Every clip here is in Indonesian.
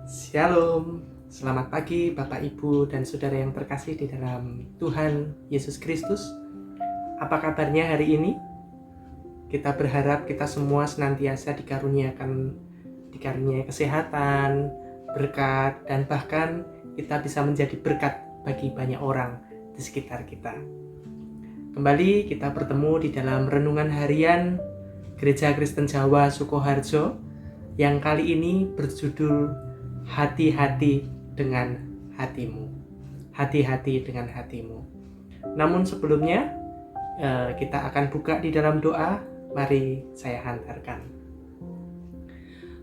Shalom, selamat pagi Bapak Ibu dan Saudara yang terkasih di dalam Tuhan Yesus Kristus. Apa kabarnya hari ini? Kita berharap kita semua senantiasa dikaruniai kesehatan, berkat, dan bahkan kita bisa menjadi berkat bagi banyak orang di sekitar kita. Kembali kita bertemu di dalam renungan harian Gereja Kristen Jawa Sukoharjo yang kali ini berjudul Hati-hati dengan hatimu. Hati-hati dengan hatimu. Namun sebelumnya kita akan buka di dalam doa. Mari saya hantarkan.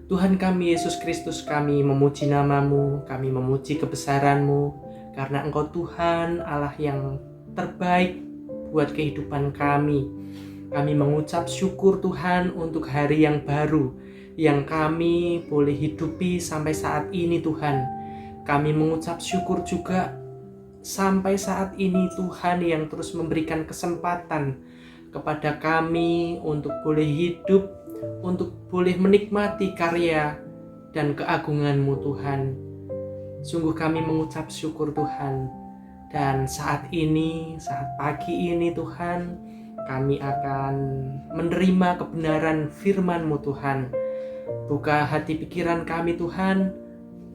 Tuhan kami Yesus Kristus, kami memuji namamu, kami memuji kebesaranmu, karena Engkau Tuhan Allah yang terbaik buat kehidupan kami. Kami mengucap syukur Tuhan untuk hari yang baru yang kami boleh hidupi sampai saat ini Tuhan. Kami mengucap syukur juga sampai saat ini Tuhan yang terus memberikan kesempatan kepada kami untuk boleh hidup, untuk boleh menikmati karya dan keagungan-Mu Tuhan. Sungguh kami mengucap syukur Tuhan. Dan saat pagi ini Tuhan, kami akan menerima kebenaran firman-Mu Tuhan. Buka hati pikiran kami Tuhan,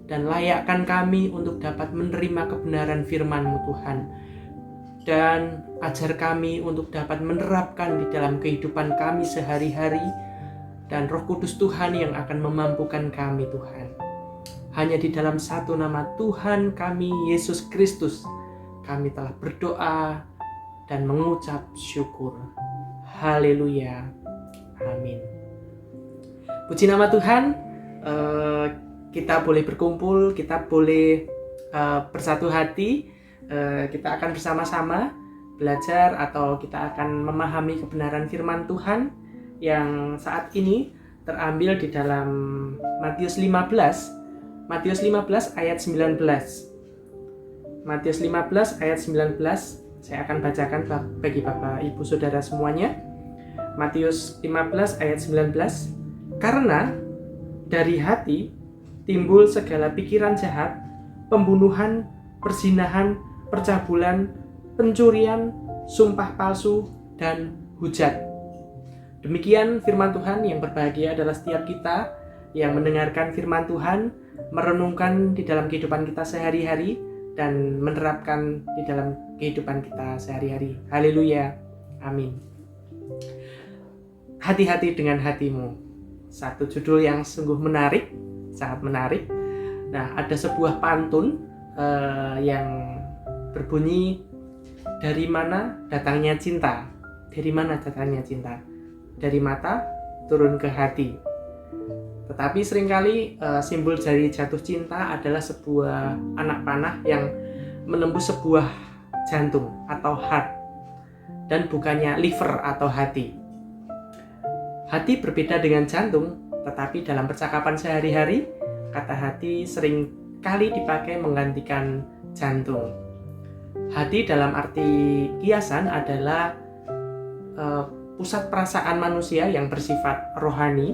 dan layakkan kami untuk dapat menerima kebenaran firman-Mu Tuhan. Dan ajar kami untuk dapat menerapkan di dalam kehidupan kami sehari-hari, dan Roh Kudus Tuhan yang akan memampukan kami Tuhan. Hanya di dalam satu nama Tuhan kami Yesus Kristus, kami telah berdoa dan mengucap syukur. Haleluya. Amin. Puji nama Tuhan, kita boleh berkumpul, kita boleh bersatu hati, kita akan bersama-sama belajar atau kita akan memahami kebenaran firman Tuhan yang saat ini terambil di dalam Matius 15 ayat 19. Matius 15 ayat 19, saya akan bacakan bagi Bapak Ibu Saudara semuanya. Matius 15 ayat 19. Karena dari hati timbul segala pikiran jahat, pembunuhan, perzinahan, percabulan, pencurian, sumpah palsu, dan hujat. Demikian firman Tuhan. Yang berbahagia adalah setiap kita yang mendengarkan firman Tuhan, merenungkan di dalam kehidupan kita sehari-hari, dan menerapkan di dalam kehidupan kita sehari-hari. Haleluya. Amin. Hati-hati dengan hatimu. Satu judul yang sungguh menarik, sangat menarik. Nah, ada sebuah pantun yang berbunyi, dari mana datangnya cinta? Dari mana datangnya cinta? Dari mata turun ke hati. Tetapi seringkali simbol dari jatuh cinta adalah sebuah anak panah yang menembus sebuah jantung atau heart, dan bukannya liver atau hati. Hati berbeda dengan jantung, tetapi dalam percakapan sehari-hari, kata hati sering kali dipakai menggantikan jantung. Hati dalam arti kiasan adalah pusat perasaan manusia yang bersifat rohani,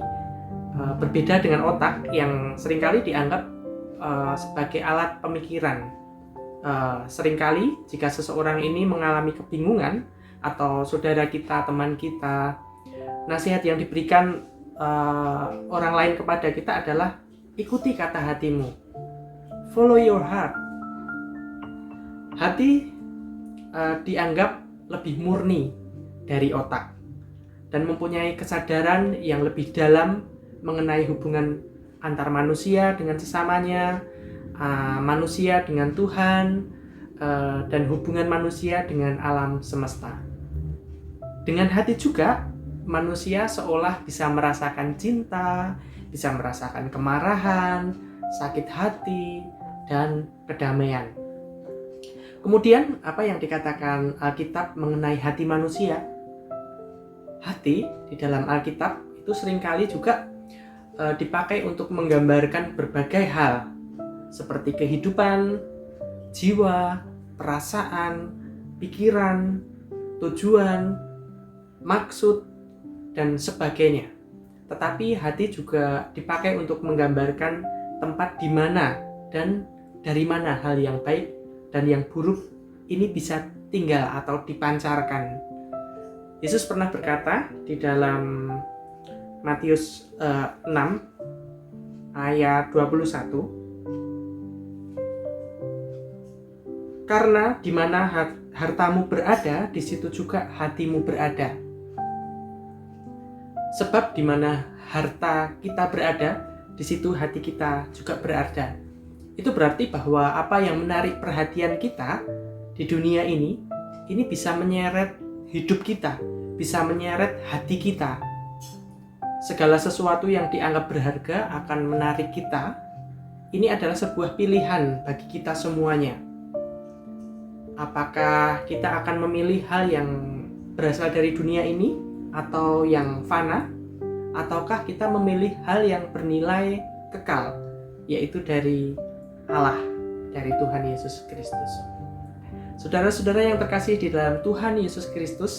berbeda dengan otak yang seringkali dianggap sebagai alat pemikiran. Seringkali jika seseorang ini mengalami kebingungan, atau saudara kita, teman kita, nasihat yang diberikan orang lain kepada kita adalah ikuti kata hatimu, follow your heart. Hati dianggap lebih murni dari otak dan mempunyai kesadaran yang lebih dalam mengenai hubungan antar manusia dengan sesamanya, manusia dengan Tuhan, dan hubungan manusia dengan alam semesta. Dengan hati juga manusia seolah bisa merasakan cinta, bisa merasakan kemarahan, sakit hati, dan kedamaian. Kemudian apa yang dikatakan Alkitab mengenai hati manusia? Hati di dalam Alkitab itu seringkali juga dipakai untuk menggambarkan berbagai hal, seperti kehidupan, jiwa, perasaan, pikiran, tujuan, maksud, dan sebagainya. Tetapi hati juga dipakai untuk menggambarkan tempat di mana dan dari mana hal yang baik dan yang buruk ini bisa tinggal atau dipancarkan. Yesus pernah berkata di dalam Matius 6 ayat 21, karena di mana hartamu berada, di situ juga hatimu berada. Sebab di mana harta kita berada, di situ hati kita juga berada. Itu berarti bahwa apa yang menarik perhatian kita di dunia ini bisa menyeret hidup kita, bisa menyeret hati kita. Segala sesuatu yang dianggap berharga akan menarik kita. Ini adalah sebuah pilihan bagi kita semuanya. Apakah kita akan memilih hal yang berasal dari dunia ini atau yang fana, ataukah kita memilih hal yang bernilai kekal, yaitu dari Allah, dari Tuhan Yesus Kristus. Saudara-saudara yang terkasih di dalam Tuhan Yesus Kristus,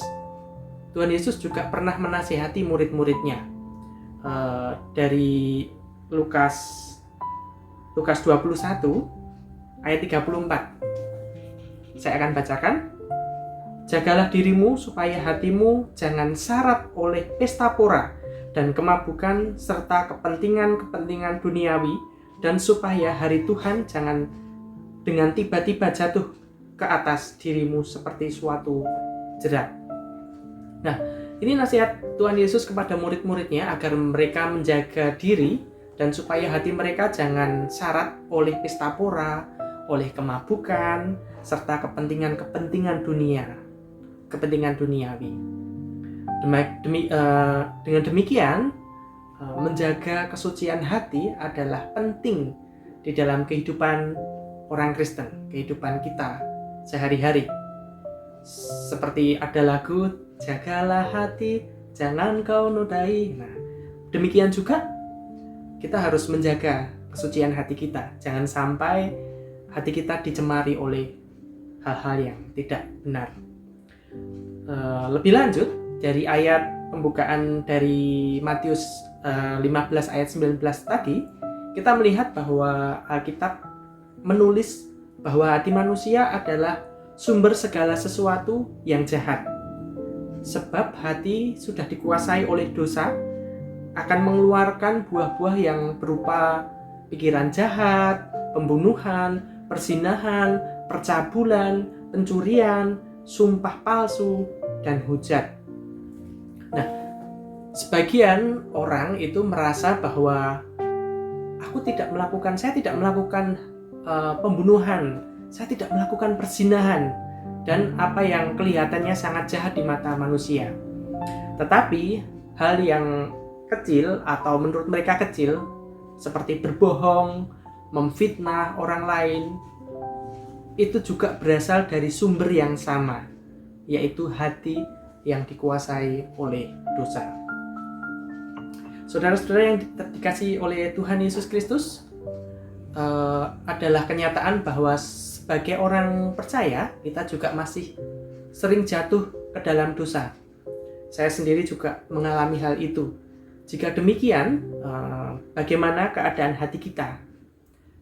Tuhan Yesus juga pernah menasihati murid-muridnya. Dari Lukas 21 ayat 34, saya akan bacakan. Jagalah dirimu supaya hatimu jangan syarat oleh pesta pora dan kemabukan serta kepentingan-kepentingan duniawi, dan supaya hari Tuhan jangan dengan tiba-tiba jatuh ke atas dirimu seperti suatu jerat. Nah, ini nasihat Tuhan Yesus kepada murid-muridnya agar mereka menjaga diri dan supaya hati mereka jangan syarat oleh pesta pora, oleh kemabukan, serta kepentingan-kepentingan kepentingan duniawi. Dengan demikian, menjaga kesucian hati adalah penting di dalam kehidupan orang Kristen, kehidupan kita sehari-hari. Seperti ada lagu, jagalah hati, jangan kau nodai. Nah, demikian juga kita harus menjaga kesucian hati kita. Jangan sampai hati kita dicemari oleh hal-hal yang tidak benar. Lebih lanjut, dari ayat pembukaan dari Matius 15 ayat 19 tadi, kita melihat bahwa Alkitab menulis bahwa hati manusia adalah sumber segala sesuatu yang jahat. Sebab hati sudah dikuasai oleh dosa, akan mengeluarkan buah-buah yang berupa pikiran jahat, pembunuhan, perzinahan, percabulan, pencurian, sumpah palsu, dan hujat. Nah, sebagian orang itu merasa bahwa saya tidak melakukan pembunuhan, saya tidak melakukan perzinahan, dan apa yang kelihatannya sangat jahat di mata manusia. Tetapi hal yang kecil atau menurut mereka kecil, seperti berbohong, memfitnah orang lain, itu juga berasal dari sumber yang sama, yaitu hati yang dikuasai oleh dosa. Saudara-saudara yang dikasihi oleh Tuhan Yesus Kristus, adalah kenyataan bahwa sebagai orang percaya, kita juga masih sering jatuh ke dalam dosa. Saya sendiri juga mengalami hal itu. Jika demikian, bagaimana keadaan hati kita?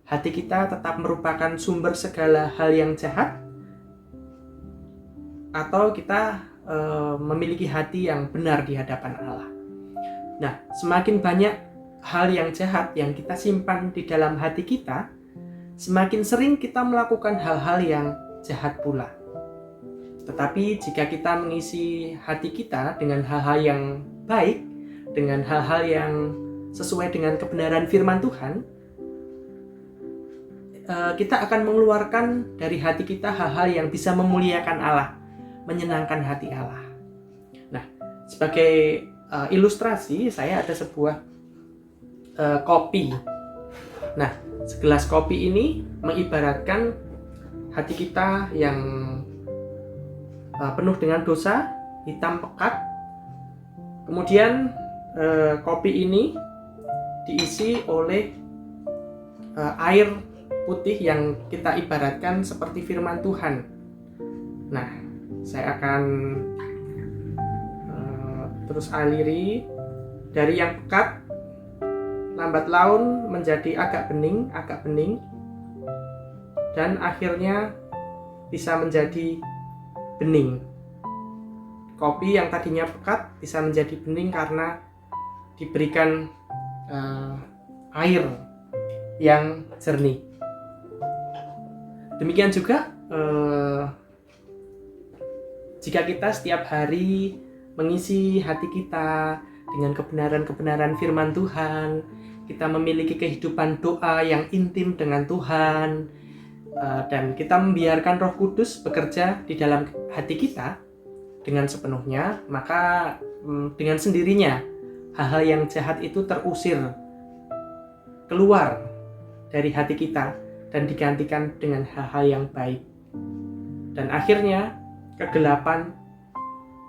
Hati kita tetap merupakan sumber segala hal yang jahat, atau kita memiliki hati yang benar di hadapan Allah? Nah, semakin banyak hal yang jahat yang kita simpan di dalam hati kita, semakin sering kita melakukan hal-hal yang jahat pula. Tetapi jika kita mengisi hati kita dengan hal-hal yang baik, dengan hal-hal yang sesuai dengan kebenaran firman Tuhan, kita akan mengeluarkan dari hati kita hal-hal yang bisa memuliakan Allah, menyenangkan hati Allah. Nah, sebagai ilustrasi, saya ada sebuah kopi. Nah, segelas kopi ini mengibaratkan hati kita yang penuh dengan dosa, hitam pekat. Kemudian kopi ini diisi oleh air putih yang kita ibaratkan seperti firman Tuhan. Nah, saya akan terus aliri dari yang pekat, lambat laun menjadi agak bening, dan akhirnya bisa menjadi bening. Kopi yang tadinya pekat bisa menjadi bening karena diberikan air yang jernih. Demikian juga jika kita setiap hari mengisi hati kita dengan kebenaran-kebenaran firman Tuhan, kita memiliki kehidupan doa yang intim dengan Tuhan, dan kita membiarkan Roh Kudus bekerja di dalam hati kita dengan sepenuhnya, maka dengan sendirinya hal-hal yang jahat itu terusir keluar dari hati kita dan digantikan dengan hal-hal yang baik. Dan akhirnya kegelapan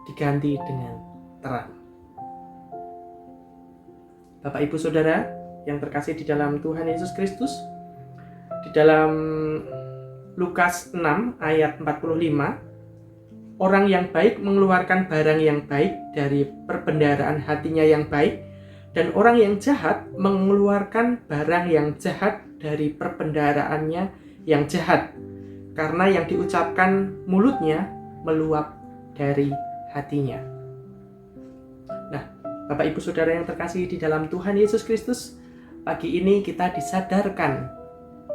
diganti dengan terang. Bapak Ibu Saudara yang terkasih di dalam Tuhan Yesus Kristus, di dalam Lukas 6 ayat 45, orang yang baik mengeluarkan barang yang baik dari perbendaharaan hatinya yang baik, dan orang yang jahat mengeluarkan barang yang jahat dari perbendaharaan yang jahat, karena yang diucapkan mulutnya meluap dari hatinya. Nah, Bapak Ibu Saudara yang terkasih di dalam Tuhan Yesus Kristus, pagi ini kita disadarkan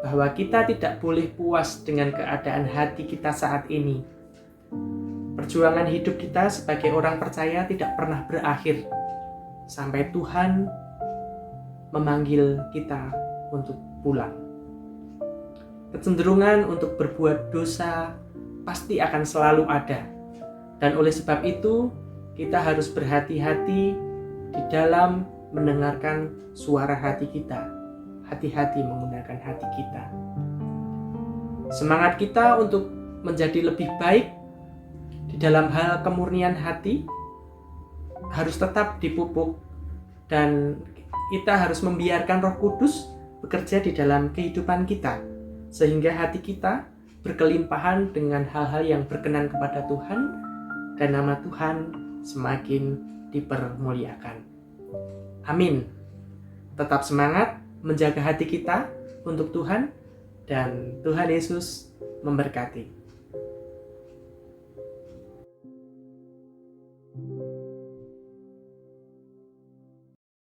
bahwa kita tidak boleh puas dengan keadaan hati kita saat ini. Perjuangan hidup kita sebagai orang percaya tidak pernah berakhir sampai Tuhan memanggil kita untuk pulang. Kecenderungan untuk berbuat dosa pasti akan selalu ada. Dan oleh sebab itu, kita harus berhati-hati di dalam mendengarkan suara hati kita. Hati-hati menggunakan hati kita. Semangat kita untuk menjadi lebih baik di dalam hal kemurnian hati harus tetap dipupuk, dan kita harus membiarkan Roh Kudus bekerja di dalam kehidupan kita, sehingga hati kita berkelimpahan dengan hal-hal yang berkenan kepada Tuhan, dan nama Tuhan semakin dipermuliakan. Amin. Tetap semangat menjaga hati kita untuk Tuhan, dan Tuhan Yesus memberkati.